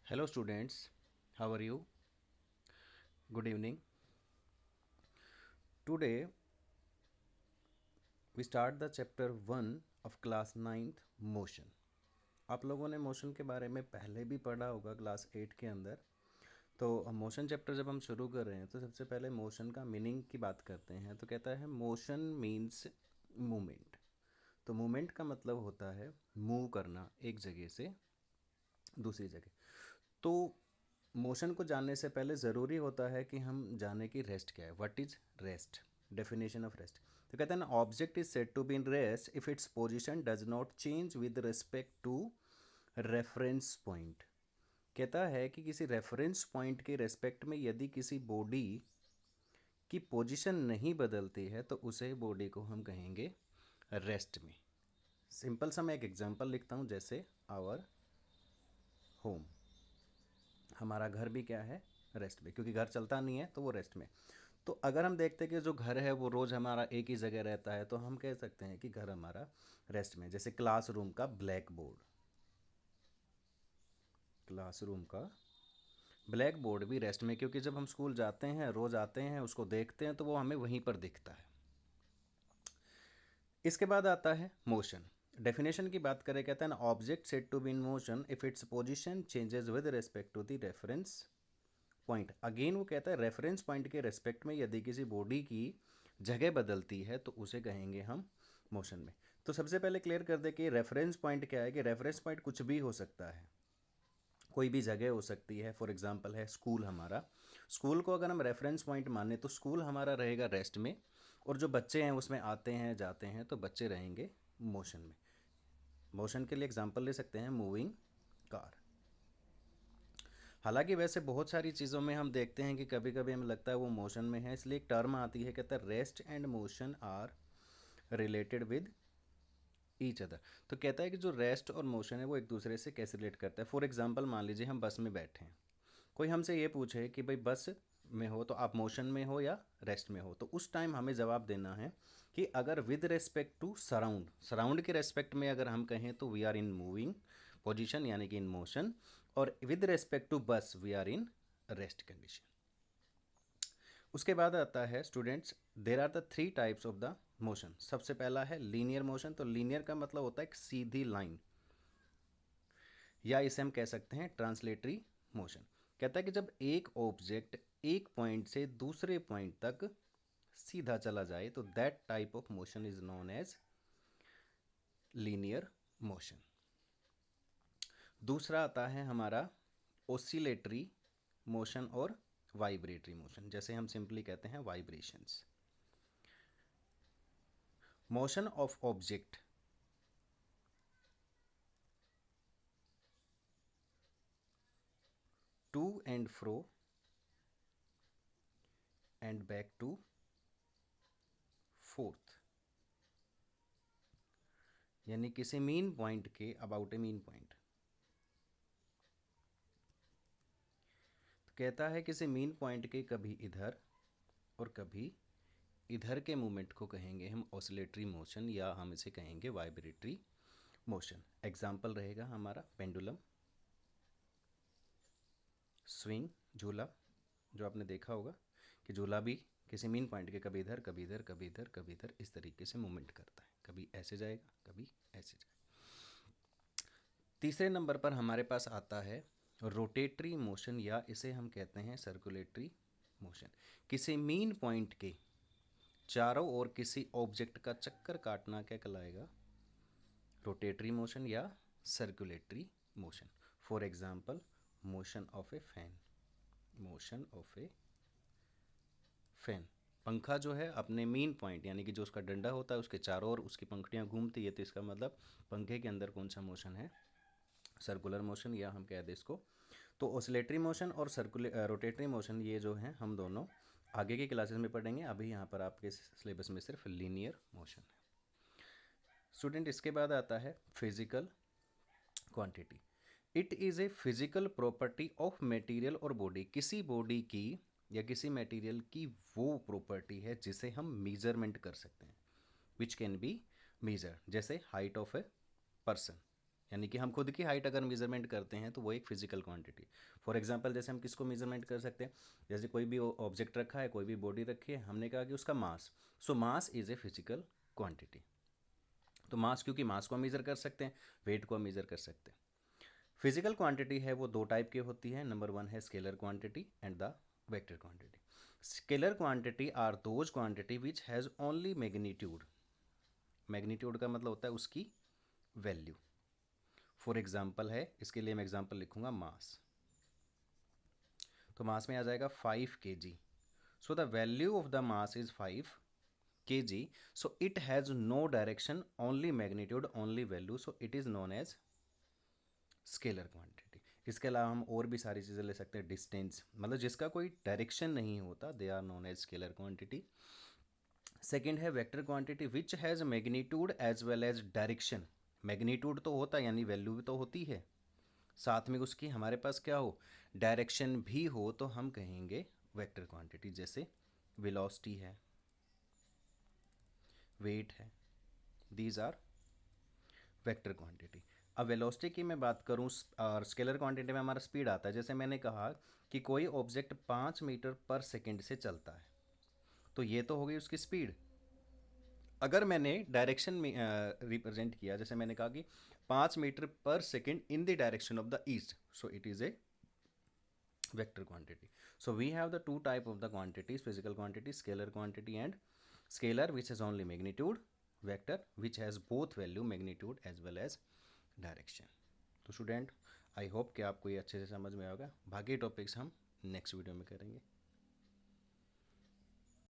Hello students, how are you? Good evening. Today we start the chapter 1 of class 9th motion. आप लोगों ने motion के बारे में पहले भी पढ़ा होगा क्लास 8 के अंदर। तो मोशन चैप्टर जब हम शुरू कर रहे हैं तो सबसे पहले मोशन का मीनिंग की बात करते हैं। तो कहता है मोशन मीन्स मूवमेंट। तो मूवमेंट का मतलब होता है मूव करना एक जगह से दूसरी जगह। तो मोशन को जानने से पहले ज़रूरी होता है कि हम जाने कि रेस्ट क्या है। What is rest? Definition of rest. तो कहते हैं ना, object is said to be in rest if its position does not change with respect to reference point. कहता है कि किसी रेफरेंस पॉइंट के रेस्पेक्ट में यदि किसी बॉडी की पोजीशन नहीं बदलती है तो उसे बॉडी को हम कहेंगे रेस्ट में। सिंपल सा मैं एक एग्जांपल लिखता हूँ, जैसे आवर होम। हमारा घर भी क्या है? रेस्ट में, क्योंकि घर चलता नहीं है तो वो रेस्ट में। तो अगर हम देखते हैं कि जो घर है वो रोज़ हमारा एक ही जगह रहता है तो हम कह सकते हैं कि घर हमारा रेस्ट में। जैसे क्लासरूम का ब्लैक बोर्ड, क्लासरूम का ब्लैक बोर्ड भी रेस्ट में, क्योंकि जब हम स्कूल जाते हैं, रोज़ आते हैं, उसको देखते हैं तो वो हमें वहीं पर दिखता है। इसके बाद आता है मोशन। डेफिनेशन की बात करें, कहता है ना, object said to be in motion if its position changes with respect to the reference point. Again वो कहता है रेफरेंस पॉइंट के रेस्पेक्ट में यदि किसी बॉडी की जगह बदलती है तो उसे कहेंगे हम मोशन में। तो सबसे पहले क्लियर कर दे कि रेफरेंस पॉइंट क्या है। कि रेफरेंस पॉइंट कुछ भी हो सकता है, कोई भी जगह हो सकती है। फॉर एग्जांपल है स्कूल हमारा। स्कूल को अगर हम रेफरेंस पॉइंट माने तो स्कूल हमारा रहेगा रेस्ट में, और जो बच्चे हैं उसमें आते हैं जाते हैं तो बच्चे रहेंगे मोशन में। मोशन के लिए एग्जांपल ले सकते हैं मूविंग कार। हालांकि वैसे बहुत सारी चीज़ों में हम देखते हैं कि कभी कभी हमें लगता है वो मोशन में है, इसलिए एक टर्म आती है, कहता है rest and motion are related with each other. तो कहता है कि जो रेस्ट और मोशन है वो एक दूसरे से कैसे रिलेट करता है। फॉर एग्जांपल मान लीजिए हम बस में बैठे हैं, कोई हमसे ये पूछे कि भाई बस में हो तो आप मोशन में हो या रेस्ट में हो, तो उस टाइम हमें जवाब देना है कि अगर with respect to surround, surround के रेस्पेक्ट में अगर हम कहें तो we are in moving position यानी कि इन मोशन, और with respect to bus we are in rest condition. उसके बाद आता है students, there are the three types of the motion. सबसे पहला है लीनियर मोशन। तो लीनियर का मतलब होता है एक सीधी लाइन, या इसे हम कह सकते हैं ट्रांसलेटरी मोशन। कहता है कि जब एक ऑब्जेक्ट एक पॉइंट से दूसरे पॉइंट तक सीधा चला जाए तो that type of motion is known as linear motion. दूसरा आता है हमारा ओसिलेटरी मोशन और वाइब्रेटरी मोशन, जैसे हम सिंपली कहते हैं vibrations. Motion of object to and fro and back to forth, यानी किसी मीन पॉइंट के अबाउट ए मीन पॉइंट। तो कहता है किसी मीन पॉइंट के कभी इधर और कभी इधर के मूवमेंट को कहेंगे हम ऑसिलेटरी मोशन, या हम इसे कहेंगे वाइब्रेटरी मोशन। एग्जाम्पल रहेगा हमारा पेंडुलम, स्विंग, झूला, जो आपने देखा होगा कि झूला भी किसी मीन पॉइंट के कभी इधर कभी इधर कभी इधर कभी इधर इस तरीके से मूवमेंट करता है, कभी ऐसे जाएगा कभी ऐसे जाएगा। तीसरे नंबर पर हमारे पास आता है रोटेटरी मोशन, या इसे हम कहते हैं सर्कुलेटरी मोशन। किसी मीन पॉइंट के चारों ओर किसी ऑब्जेक्ट का चक्कर काटना क्या कहलाएगा? रोटेटरी मोशन या circulatory motion. For example motion of A fan, motion of A fan. पंखा जो है अपने मीन पॉइंट यानी कि जो उसका डंडा होता है उसके चारों ओर उसकी पंखुड़ियाँ घूमती है, तो इसका मतलब पंखे के अंदर कौन सा मोशन है? सर्कुलर मोशन, या हम कह दें इसको। तो ऑसिलेटरी मोशन और रोटेटरी मोशन ये जो है हम दोनों आगे की क्लासेस में पढ़ेंगे। अभी यहाँ पर आपके सिलेबस में सिर्फ लीनियर मोशन है। स्टूडेंट, इसके बाद आता है physical quantity. It is a physical property of material और बॉडी। किसी बॉडी की या किसी मटेरियल की वो प्रॉपर्टी है जिसे हम मेजरमेंट कर सकते हैं, विच कैन बी मेजर। जैसे हाइट ऑफ ए पर्सन, यानी कि हम खुद की हाइट अगर मेजरमेंट करते हैं तो वो एक फिजिकल क्वांटिटी। फॉर एग्जांपल जैसे हम किसको मेजरमेंट कर सकते हैं, जैसे कोई भी ऑब्जेक्ट रखा है, कोई भी बॉडी रखी है, हमने कहा कि उसका mass, so mass is a physical quantity. तो मास, क्योंकि मास को हम मेजर कर सकते हैं, वेट को हम मेजर कर सकते हैं। फिजिकल क्वांटिटी है वो दो टाइप की होती है। नंबर वन है scalar quantity and the vector quantity. Scalar quantity are those quantity which has only magnitude. Magnitude का मतलब होता है उसकी वैल्यू। फॉर एग्जाम्पल है, इसके लिए मैं एग्जाम्पल लिखूंगा मास। तो मास में आ जाएगा 5 kg। So the value of the mass is 5 kg। So it has no direction, only magnitude, only value, so it is known as scalar quantity. इसके अलावा हम और भी सारी चीज़ें ले सकते हैं। डिस्टेंस, मतलब जिसका कोई डायरेक्शन नहीं होता, they are known as scalar quantity. Second है vector quantity which has magnitude as well as direction. Magnitude तो होता है, यानी वैल्यू भी तो होती है, साथ में उसकी हमारे पास क्या हो, डायरेक्शन भी हो, तो हम कहेंगे वेक्टर क्वांटिटी। जैसे वेलोसिटी है, वेट है, दीज आर वेक्टर क्वांटिटी। अब वेलोसिटी की मैं बात करूं और स्केलर क्वांटिटी में हमारा स्पीड आता है। जैसे मैंने कहा कि कोई ऑब्जेक्ट 5 मीटर पर सेकेंड से चलता है, तो ये तो हो गई उसकी स्पीड। अगर मैंने डायरेक्शन में रिप्रेजेंट किया, जैसे मैंने कहा कि 5 मीटर पर second in the direction of the east, so it is a vector quantity. So we have the two type of the quantities, physical quantity, scalar quantity, and scalar which has only magnitude, vector which has both value magnitude as well as direction. तो student, I hope कि आपको ये अच्छे से समझ में होगा। बाकी टॉपिक्स हम नेक्स्ट वीडियो में करेंगे।